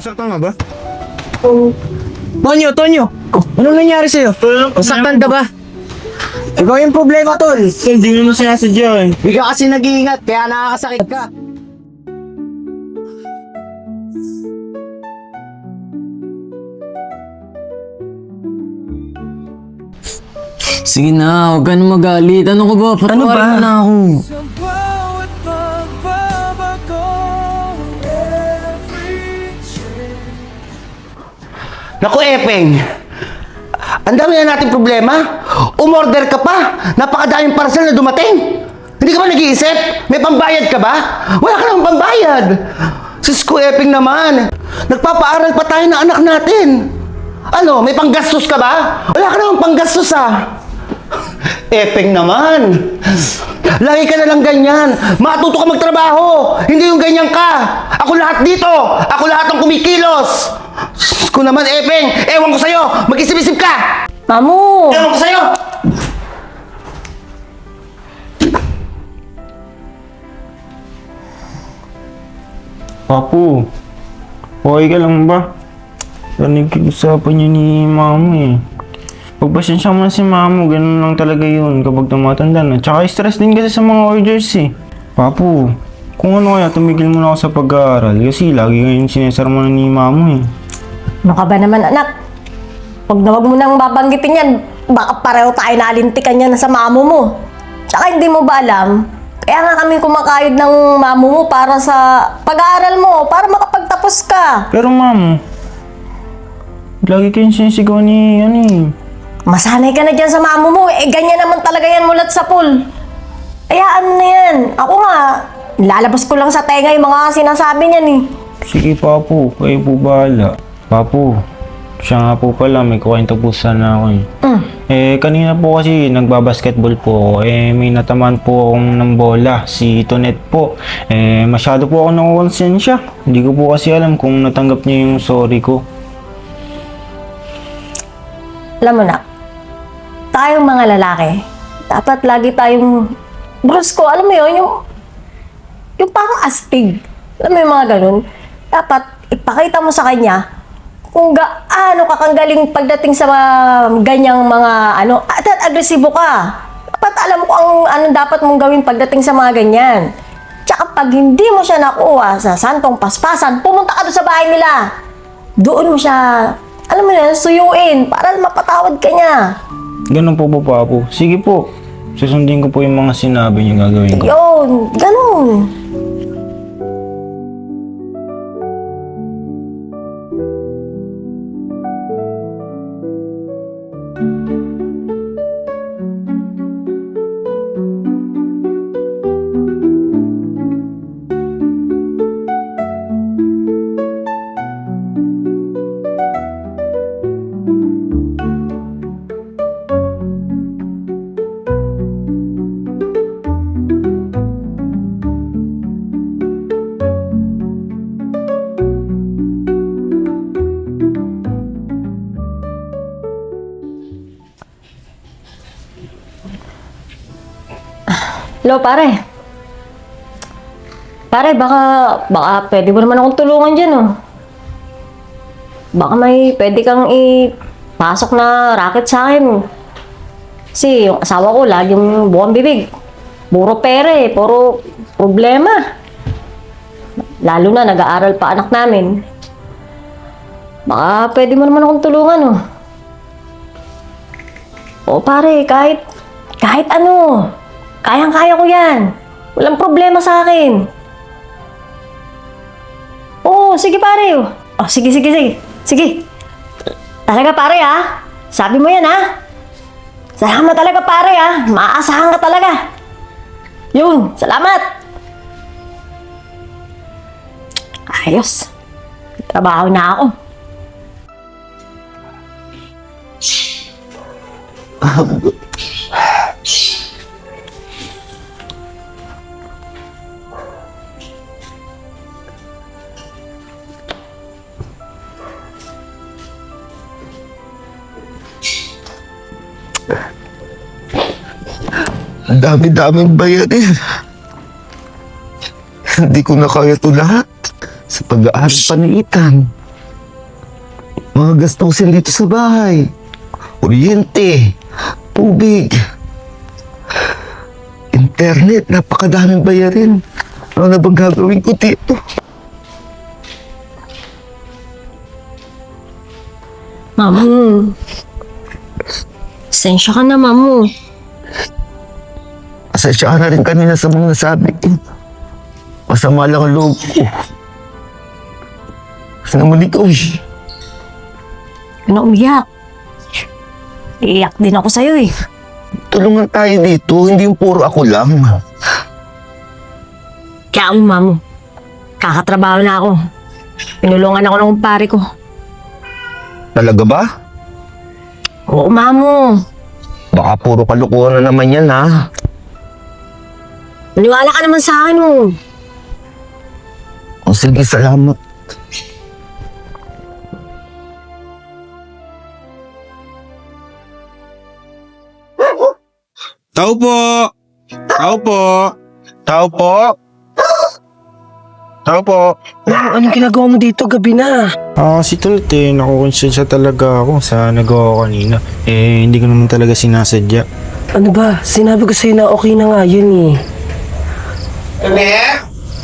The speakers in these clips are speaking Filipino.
Nasaktan ka ba? Tonyo! Anong nangyari sa'yo? Nasaktan ka ba? Ikaw yung problema, tol. Hindi mo sinasadya eh. Hindi ka kasi nag-iingat, kaya nakakasakit ka. Sige na, huwag ka na magalit. Ano ka ba? Patawarin mo na ako. Naku, Epeng! Ang dami na nating problema. Umorder ka pa. Napakadaming parcel na dumating. Hindi ka ba nag-iisip? May pambayad ka ba? Wala ka namang pambayad. Sus ko, Epeng naman. Nagpapaaral pa tayo ng anak natin. Ano, may panggastos ka ba? Wala ka namang panggastos ah. Epeng naman. Lagi ka na lang ganyan. Matuto ka magtrabaho. Hindi yung ganyan ka. Ako lahat dito. Ako lahat ang kumikilos. Sus ko naman, Epeng. Ewan ko sa'yo. Mag-isip-isip ka. Mamu! Ewan ko sa'yo. Papu, okay ka lang ba? Nag-usapan niyo ni Mamo eh. Pagpasensya mo na si Mamo, ganun lang talaga yun kapag tumatanda na. Tsaka stress din kasi sa mga orders eh. Papu, kung ano kaya tumigil mo na ako sa pag-aaral kasi lagi ngayon sinesarmo na ni Mamo eh. Ano ka ba naman, anak? Huwag na huwag mo nang babanggitin yan. Baka pareho tayo nalintikan yan sa mamo mo. Tsaka hindi mo ba alam? Kaya nga kami kumakayod ng mamo mo para sa pag-aaral mo, para makapagtapos ka. Pero Mamo, lagi kayong sinisigaw ni ano eh. Masanay ka na dyan sa mamo mo. Eh, ganyan naman talaga yan mulat sa pool. Ayaan na yan. Ako nga, lalabas ko lang sa tenga yung mga sinasabi niyan eh. Sige Papu, kayo po bahala. Papu, siya nga po pala, may kukwento po sana ako eh. Kanina po kasi nagbabasketball po ako. May natamaan po akong ng bola, si Tonet po. Masyado po ako nakukonsensya. Hindi ko po kasi alam kung natanggap niya yung sorry ko. Alam mo na, tayong mga lalaki, dapat lagi tayong brusko. Alam mo yun, yung parang astig. Alam mo yung mga ganun. Dapat ipakita mo sa kanya kung gaano ka kang galing pagdating sa mga ganyang mga ano, at agresibo ka. Dapat alam mo kung ano dapat mong gawin pagdating sa mga ganyan. Tsaka pag hindi mo siya nakuha sa santong paspasan, pumunta ka doon sa bahay nila. Doon mo siya, alam mo na, suyuin para mapatawad ka niya. Ganun po ba Papu? Sige po, susundin ko po yung mga sinabi niyo gagawin ko. Yun, ganun. Hello, pare. Pare, baka pwede mo naman akong tulungan dyan, oh. Baka may pwede kang ipasok na racket sa akin. Kasi yung asawa ko, laging buwang bibig. Puro pere, puro problema. Lalo na, nag-aaral pa anak namin. Baka pwede mo naman akong tulungan, oh. O pare, kahit ano. Kayang-kaya ko yan. Walang problema sa akin. Oo, sige pare. Oh, sige. Sige. Talaga pare ha. Sabi mo yan ha. Salamat talaga pare ha. Maaasahan ka talaga. Yun, salamat. Ayos. Trabaho na ako. Ang dami-daming bayarin. Hindi ko na kaya ito lahat. Sa pag-aaral pa ni Ethan. Mga gastusin dito sa bahay. Kuryente. Tubig. Internet. Napakadaming bayarin. Ano na bang gagawin ko dito? Mamu. Sensya ka na, Mamu. Pasensya ka na rin kanina sa mga nasabi ko. Masama lang ang loob ko. Kasi naman ikaw eh. Ano umiyak? Iiyak din ako sa'yo eh. Tulungan tayo dito, hindi yung puro ako lang. Kaya ako, Mamu. Kakatrabaho na ako. Pinulungan ako ng kumpare ko. Talaga ba? Oo, Mamu. Baka puro kalukuhan na naman yan ha. Maniwala ka naman sa akin, oh. O sige, salamat. Tao po! Tao po! Tao po! Tao po! Anong ginagawa mo dito gabi na? Si Tulit nakukonsensya talaga ako sa nagawa ko kanina. Hindi ko naman talaga sinasadya. Ano ba? Sinabi ko sa'yo na okay na nga yun eh.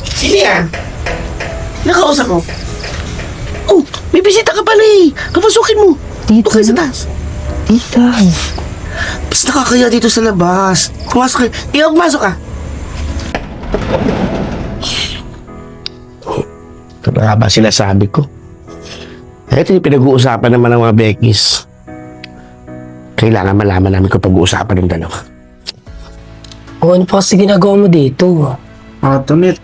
Sino yan? Nakausap mo? Oh, may bisita ka pala eh. Kapasukin mo. Dito Okay sa taas. Tita. Mas nakakaya dito sa labas. Pumasok kayo. Ikaw, pumasok ka. Ito na nga ba sinasabi ko? Ito yung pinag-uusapan naman ng mga Beckys. Kailangan malaman namin kung pag-uusapan ng dalawa. O ano pa kasi ginagawa mo dito? Tulit.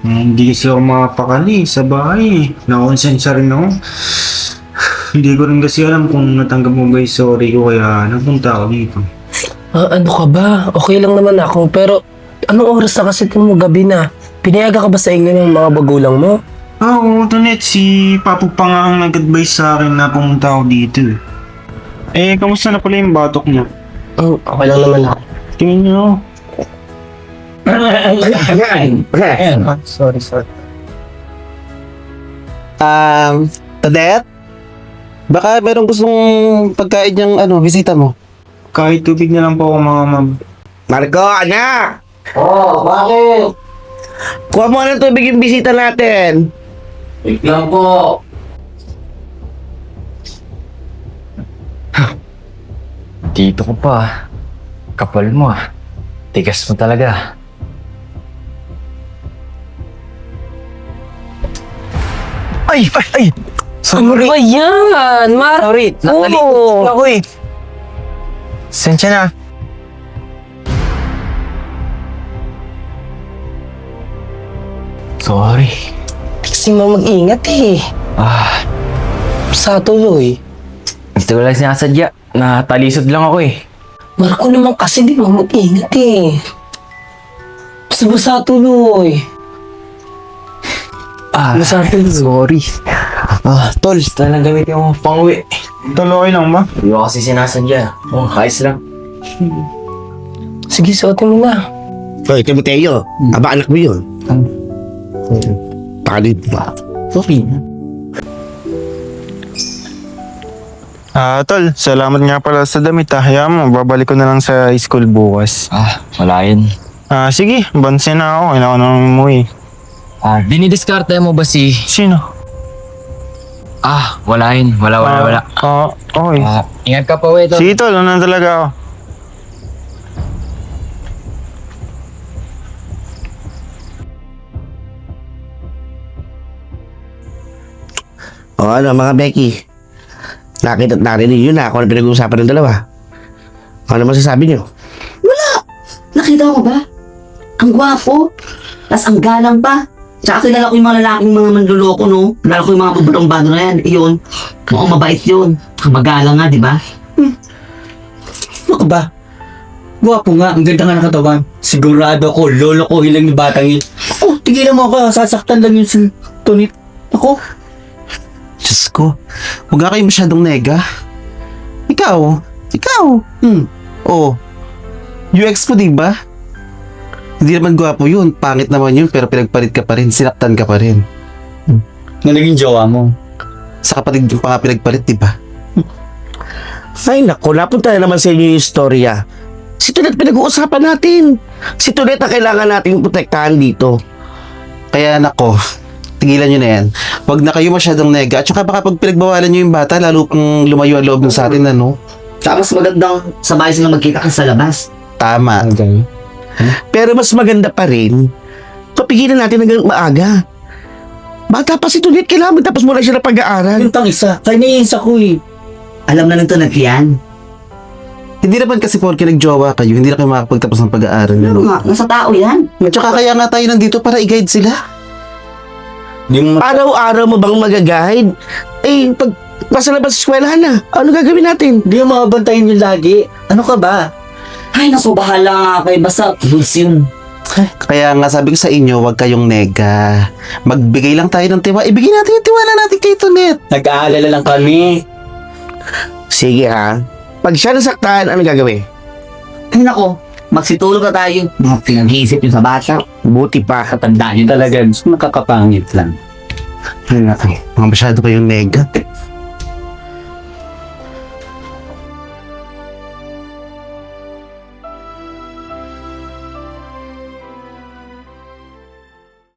Hindi kasi ako makapakali sa bahay. Nakonsensya rin ako. Hindi ko rin kasi alam kung natanggap mo ba yung sorry ko kaya napunta ako dito. Ano ka ba? Okay lang naman ako pero anong oras na kasi mo gabi na? Pinayaga ka ba sa inyo ng mga bagulang mo? Oo, Tulit. Si Papu pa nga ang nag-advise sa akin na pumunta ako dito. Kamusta na pala yung batok niya? Okay lang naman ako. Tingin niyo. Sorry. Tadet? Baka merong gustong pagkain niyang bisita mo? Kahit tubig na lang po ako mga ma'am. Marco, anak! Oh, bakit? Kuha mo ng tubig yung bisita natin. Wait lang po. Dito ko pa. Kapal mo ah. Tigas mo talaga. Ay! Ano ba yan? Sorry, Oo. ako eh. Sensya na. Sorry. Kasi mo mag-ingat eh. Sa tuloy. Gusto ko lang sinasadya. Natalisod lang ako eh. Marco naman kasi di mo mag-ingat eh. Basta tuloy. Basta tuloy. Sorry. Tol, talagang gamitin mo pang-uwi. Tuloy lang ba? Hindi ko kasi sinasadya. Ayos lang. Sige, suotin mo na. Hoy, Timoteo. Aba, anak mo yun. Palit ba? Okay. Tol, salamat nga pala sa damit. Hayaan mo, babalik ko na lang sa school bukas. Wala yun. Sige, bansin na ako. Kailangan ko nang umuwi. Dinidiskarte mo ba si... Sino? Wala yun. Wala. Okay. Ingat ka pa, Tol. Sige, Tol, ano na talaga ako? O ano, mga Becky. Nakita at narinig yun na kung ano pinag-uusapan ng dalawa. Ano masasabi niyo? Nakita mo ba? Ang gwapo. Tapos ang galang pa. Tsaka kilala ko yung mga lalaking mga manluloko, no? Kilala ko yung mga bubutong bado na yan. Iyon. Mukhang mabait yun. Magalang nga, di ba? Ano ka ba? Gwapo nga, ang ganda nga ng katawan. Sigurado ko, lolo ko hilang yung batang yun. Oh, tigilan mo ako, sasaktan lang yun si Tunit. Ako? Diyos ko, huwag nga kayo masyadong nega. Ikaw. Oh, yung ex mo, diba? Hindi naman gwapo yun, pangit naman yun, pero pinagpalit ka pa rin, sinaktan ka pa rin. Na naging jowa mo. Sa kapatid yung pa nga pinagpalit, di ba? Ay nako, napunta na naman sa inyo yung istorya. Si Tonet pinag-uusapan natin. Si Tonet ang kailangan natin protektahan dito. Kaya nako, tigilan nyo na yan. Huwag na kayo masyadong nega. At saka baka pag pinagbawalan nyo yung bata, lalo pang lumayo ang loob ng sa atin, ano? Tsaka mas magandang sa bahay sila magkita kasi sa labas. Tama. Pero mas maganda pa rin, papigilan natin hanggang maaga. Bata pa si Tonet, kailangan tapos muna siya na pag-aaral. Yung tang isa, kaya naiisa ko eh. Alam na nito na yan. Hindi naman kasi porke nagjowa kayo, hindi na kayo makakapagtapos ng pag-aaral. Ano Ano? nga, nasa tao yan. At saka kaya nga tayo nandito para i-guide sila. Di mo Araw-araw mo bang mag-guide? Eh, pag nasa labas sa eskwelahan na, ano gagawin natin? Di mo makabantayin yung lagi. Ano ka ba? Ay, naku, bahala nga kayo. Basta rules yun. Kaya nga sabi ko sa inyo, huwag kayong nega. Magbigay lang tayo ng tiwala. Ibigay natin yung tiwala natin kay Tonet. Nag-aalala lang kami. Sige ha, pag siya nasaktan, ano gagawin? Ay, naku, magsitulog na tayo. Mga pinag-iisip yun sa bata. Buti pa. Tandaan yun talaga. Nakakapangit lang. Mga masyado kayong nega.